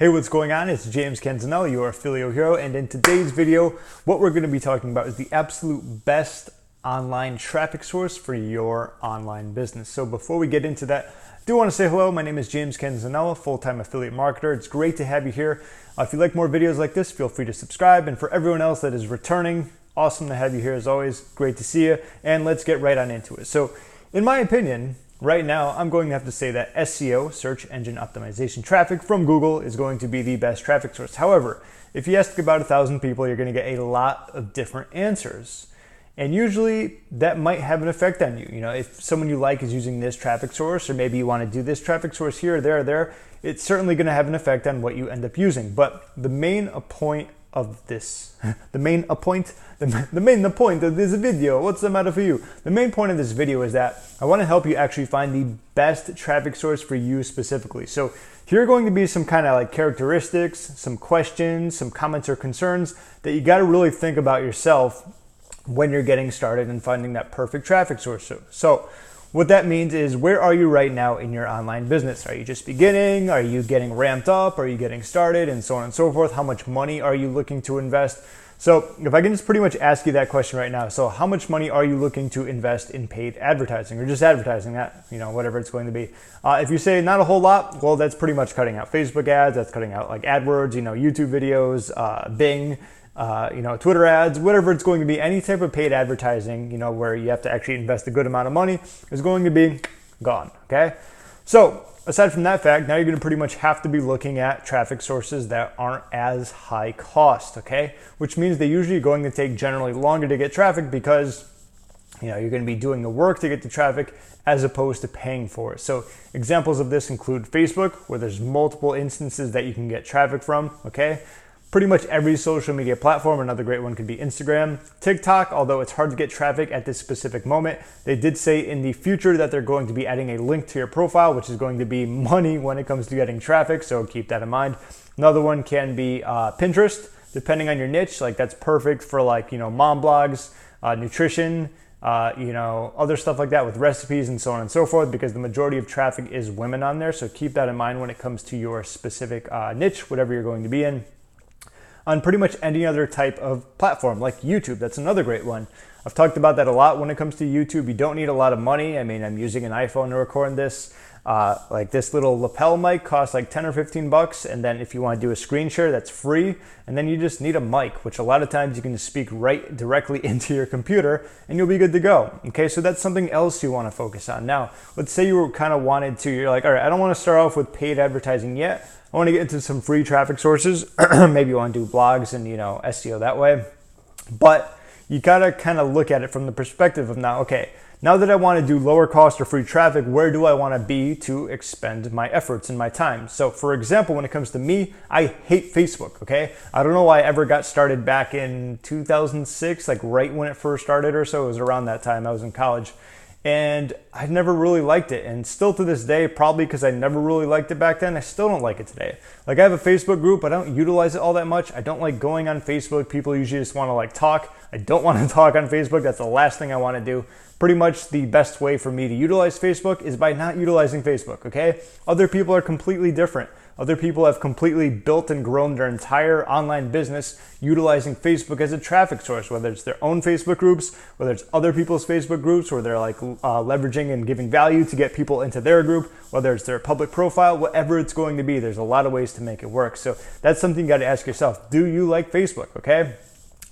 Hey, what's going on? It's James Canzanella, your affiliate hero, and in today's video, what we're going to be talking about is the absolute best online traffic source for your online business. So before we get into that, I do want to say hello. My name is James Canzanella, full-time affiliate marketer. It's great to have you here. If you like more videos like this, feel free to subscribe. And for everyone else that is returning, awesome to have you here as always. Great to see you. And let's get right on into it. So in my opinion, right now, I'm going to have to say that SEO, search engine optimization traffic from Google, is going to be the best traffic source. However, if you ask about 1,000 people, you're going to get a lot of different answers. And usually that might have an effect on you. You know, if someone you like is using this traffic source, or maybe you want to do this traffic source here or there, it's certainly going to have an effect on what you end up using. But the main point of this, the main point of this video, what's the matter for you? The main point of this video is that I want to help you actually find the best traffic source for you specifically. So here are going to be some kind of like characteristics, some questions, some comments or concerns that you got to really think about yourself when you're getting started and finding that perfect traffic source. So what that means is, where are you right now in your online business? Are you just beginning? Are you getting ramped up? Are you getting started? And so on and so forth. How much money are you looking to invest? So if I can just pretty much ask you that question right now. So how much money are you looking to invest in paid advertising, or just advertising that, whatever it's going to be? If you say not a whole lot, well, that's pretty much cutting out Facebook ads. That's cutting out like AdWords, YouTube videos, Bing, Twitter ads, whatever it's going to be. Any type of paid advertising, where you have to actually invest a good amount of money, is going to be gone, okay? So aside from that fact, now you're going to pretty much have to be looking at traffic sources that aren't as high cost, okay? Which means they're usually going to take generally longer to get traffic because, you're going to be doing the work to get the traffic as opposed to paying for it. So examples of this include Facebook, where there's multiple instances that you can get traffic from, okay? Pretty much every social media platform. Another great one could be Instagram. TikTok, although it's hard to get traffic at this specific moment, they did say in the future that they're going to be adding a link to your profile, which is going to be money when it comes to getting traffic, so keep that in mind. Another one can be Pinterest, depending on your niche. Like, that's perfect for mom blogs, nutrition, other stuff like that with recipes and so on and so forth, because the majority of traffic is women on there. So keep that in mind when it comes to your specific niche, whatever you're going to be in. On pretty much any other type of platform, like YouTube, that's another great one. I've talked about that a lot. When it comes to YouTube, you don't need a lot of money. I mean, I'm using an iPhone to record this. Like this little lapel mic costs like 10 or 15 bucks. And then if you want to do a screen share, that's free. And then you just need a mic, which a lot of times you can just speak right directly into your computer and you'll be good to go. Okay, so that's something else you want to focus on. Now, let's say you were kind of wanted to, you're like, all right, I don't want to start off with paid advertising yet. I want to get into some free traffic sources. Maybe you want to do blogs and, SEO that way. But you got to kind of look at it from the perspective of now, okay, now that I want to do lower cost or free traffic, where do I want to be to expend my efforts and my time? So for example, when it comes to me, I hate Facebook, okay? I don't know why I ever got started back in 2006, like right when it first started or so. It was around that time. I was in college. And I never really liked it. And still to this day, probably because I never really liked it back then, I still don't like it today. Like, I have a Facebook group, but I don't utilize it all that much. I don't like going on Facebook. People usually just want to talk. I don't want to talk on Facebook. That's the last thing I want to do. Pretty much the best way for me to utilize Facebook is by not utilizing Facebook, okay? Other people are completely different. Other people have completely built and grown their entire online business utilizing Facebook as a traffic source, whether it's their own Facebook groups, whether it's other people's Facebook groups, where they're leveraging and giving value to get people into their group, whether it's their public profile, whatever it's going to be. There's a lot of ways to make it work. So that's something you got to ask yourself. Do you like Facebook, okay?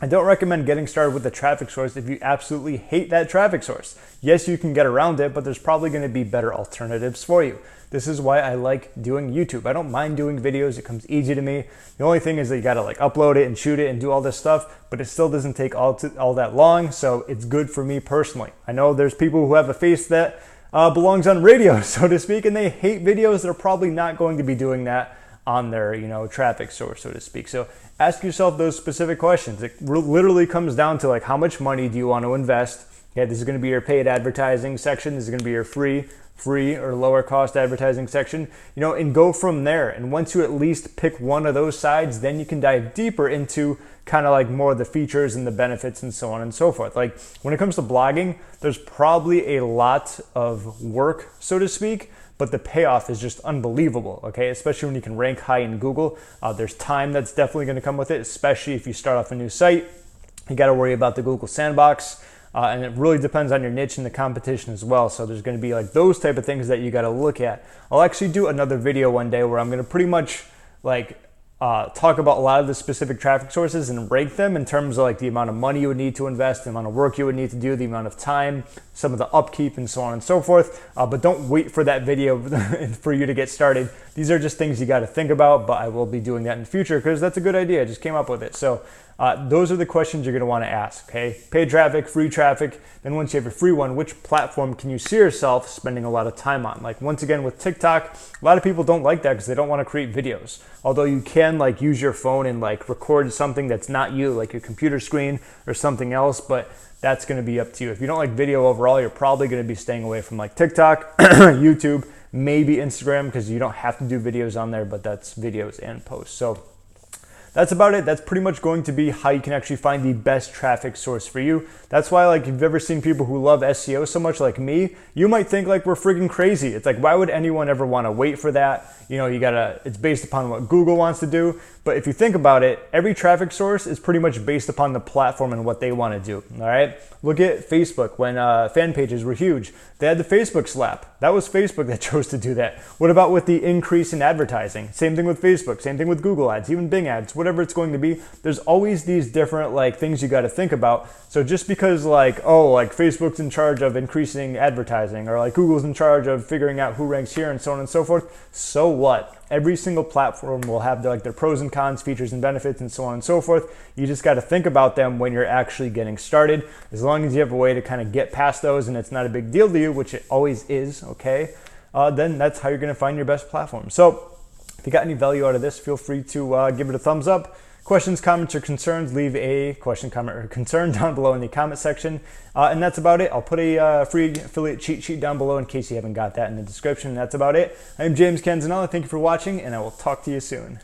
I don't recommend getting started with a traffic source if you absolutely hate that traffic source. Yes, you can get around it, but there's probably going to be better alternatives for you. This is why I like doing YouTube. I don't mind doing videos. It comes easy to me. The only thing is that you got to upload it and shoot it and do all this stuff, but it still doesn't take all that long, so it's good for me personally. I know there's people who have a face that belongs on radio, so to speak, and they hate videos. They're probably not going to be doing that on their traffic source, so to speak. So ask yourself those specific questions. It literally comes down to how much money do you want to invest? Okay, this is going to be your paid advertising section. This is going to be your free or lower cost advertising section, and go from there. And once you at least pick one of those sides, then you can dive deeper into kind of more of the features and the benefits and so on and so forth. When it comes to blogging, there's probably a lot of work, so to speak, but the payoff is just unbelievable, okay? Especially when you can rank high in Google. There's time that's definitely going to come with it, especially if you start off a new site. You got to worry about the Google sandbox. And it really depends on your niche and the competition as well. So there's going to be like those type of things that you got to look at. I'll actually do another video one day where I'm going to pretty much like talk about a lot of the specific traffic sources and rank them in terms of like the amount of money you would need to invest, the amount of work you would need to do, the amount of time, some of the upkeep, and so on and so forth. But don't wait for that video for you to get started. These are just things you got to think about, but I will be doing that in the future because that's a good idea. I just came up with it. So those are the questions you're going to want to ask, okay? Paid traffic, free traffic. Then once you have a free one, which platform can you see yourself spending a lot of time on? Like once again with TikTok, a lot of people don't like that because they don't want to create videos. Although you can like use your phone and like record something that's not you, like your computer screen or something else, but that's going to be up to you. If you don't like video overall, you're probably going to be staying away from like TikTok, YouTube, maybe Instagram, because you don't have to do videos on there, but that's videos and posts. So that's about it. That's pretty much going to be how you can actually find the best traffic source for you. That's why, like, if you've ever seen people who love SEO so much like me, you might think like we're freaking crazy. It's like, why would anyone ever want to wait for that? You know, it's based upon what Google wants to do. But if you think about it, every traffic source is pretty much based upon the platform and what they want to do. All right. Look at Facebook. When fan pages were huge, they had the Facebook slap. That was Facebook that chose to do that. What about with the increase in advertising? Same thing with Facebook, same thing with Google ads, even Bing ads, whatever it's going to be. There's always these different like things you got to think about. So just because like, oh, like Facebook's in charge of increasing advertising or like Google's in charge of figuring out who ranks here and so on and so forth, so what? Every single platform will have their pros and cons, features and benefits, and so on and so forth. You just got to think about them when you're actually getting started. As long as you have a way to kind of get past those and it's not a big deal to you, which it always is, okay, then that's how you're going to find your best platform. So if you got any value out of this, feel free to give it a thumbs up. Questions, comments, or concerns, leave a question, comment, or concern down below in the comment section. And that's about it. I'll put a free affiliate cheat sheet down below in case you haven't got that in the description. And that's about it. I'm James Canzanella. Thank you for watching, and I will talk to you soon.